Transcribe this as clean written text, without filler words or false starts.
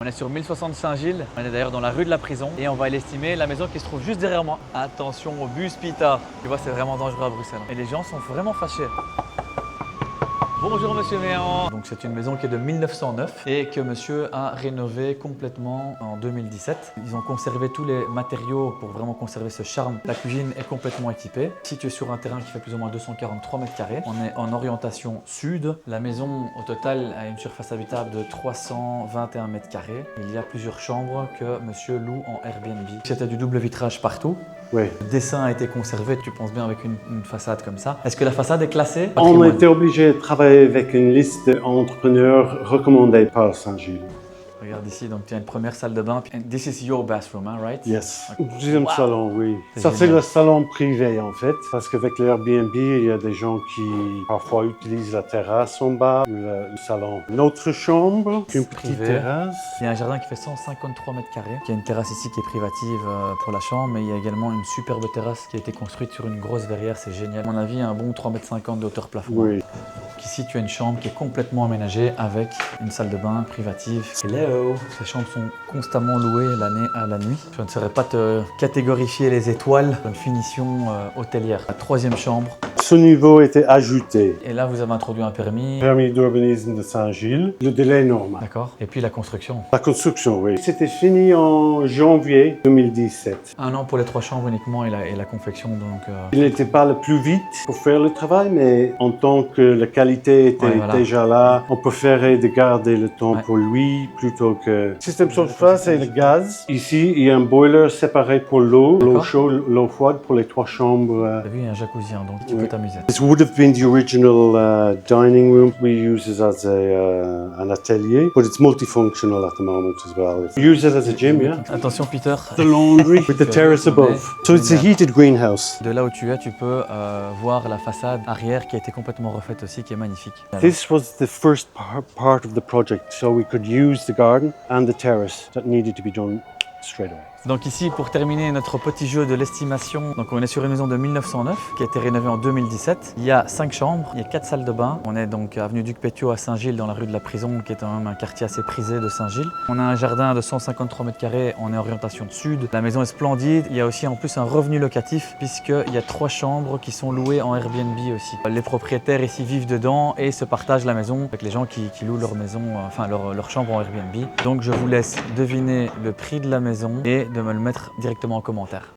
On est sur 1060 Saint-Gilles, on est d'ailleurs dans la rue de la Prison et on va l'estimer, la maison qui se trouve juste derrière moi. Attention au bus Pita, tu vois c'est vraiment dangereux à Bruxelles. Et les gens sont vraiment fâchés. Bonjour Monsieur Méan. Donc c'est une maison qui est de 1909 et que Monsieur a rénové complètement en 2017. Ils ont conservé tous les matériaux pour vraiment conserver ce charme. La cuisine est complètement équipée. Située sur un terrain qui fait plus ou moins 243 mètres carrés. On est en orientation sud. La maison au total a une surface habitable de 321 mètres carrés. Il y a plusieurs chambres que Monsieur loue en Airbnb. C'était du double vitrage partout. Oui. Le dessin a été conservé, tu penses bien, avec une façade comme ça. Est-ce que la façade est classée On patrimoine? était obligé de travailler avec une liste d'entrepreneurs recommandés par Saint-Gilles. Regarde ici, donc tu as une première salle de bain. And this is your bathroom, hein, right? Yes. Okay. Deuxième Wow. salon, oui. C'est Ça, c'est génial. le salon privé, en fait. Parce qu'avec l'Airbnb, il y a des gens qui, parfois, utilisent la terrasse en bas, ou le salon. Notre chambre, une petite Privé. terrasse. Il y a un jardin qui fait 153 mètres carrés. Il y a une terrasse ici qui est privative pour la chambre, mais il y a également une superbe terrasse qui a été construite sur une grosse verrière, c'est génial. À mon avis, un bon 3,50 m d'auteur plafond. Oui. Donc ici, tu as une chambre qui est complètement aménagée avec une salle de bain privative. Hello! Ces chambres sont constamment louées l'année à la nuit. Je ne saurais pas te catégorifier les étoiles. Une finition hôtelière. La troisième chambre. Ce niveau était ajouté. Et là, vous avez introduit un permis. Permis d'urbanisme de Saint-Gilles. Le délai normal. D'accord. Et puis la construction. La construction, oui. C'était fini en janvier 2017. Un an pour les 3 chambres uniquement et la confection. Donc, Il n'était pas le plus vite pour faire le travail, mais en tant que la qualité était Ouais, voilà. déjà là, on préférait de garder le temps Ouais. pour lui plutôt que... Système surface et le gaz. Ici, il y a un boiler séparé pour l'eau, l'eau D'accord. chaude, l'eau froide pour les 3 chambres. tu as vu, il y a un jacuzzi, hein, donc tu Ouais. peux t'amuser. This would have been the original dining room. We use it as an atelier, but it's multifunctional at the moment as well. We use it as a gym, yeah? Attention Peter, The laundry with the terrace above. So it's a heated greenhouse. de là où tu es, tu peux voir la façade arrière qui a été complètement refaite aussi, qui est magnifique. This was the first part of the project, so we could use the garden and the terrace that needed to be done straight away. Donc ici, pour terminer notre petit jeu de l'estimation, donc on est sur une maison de 1909 qui a été rénovée en 2017. Il y a 5 chambres, il y a 4 salles de bain. On est donc avenue Duc Pétiot à Saint-Gilles, dans la rue de la Prison, qui est quand même un quartier assez prisé de Saint-Gilles. On a un jardin de 153 mètres carrés, on est orientation sud. La maison est splendide. Il y a aussi en plus un revenu locatif, puisqu'il y a 3 chambres qui sont louées en Airbnb aussi. Les propriétaires ici vivent dedans et se partagent la maison avec les gens qui louent leur maison, enfin leur chambre en Airbnb. Donc je vous laisse deviner le prix de la maison et de me le mettre directement en commentaire.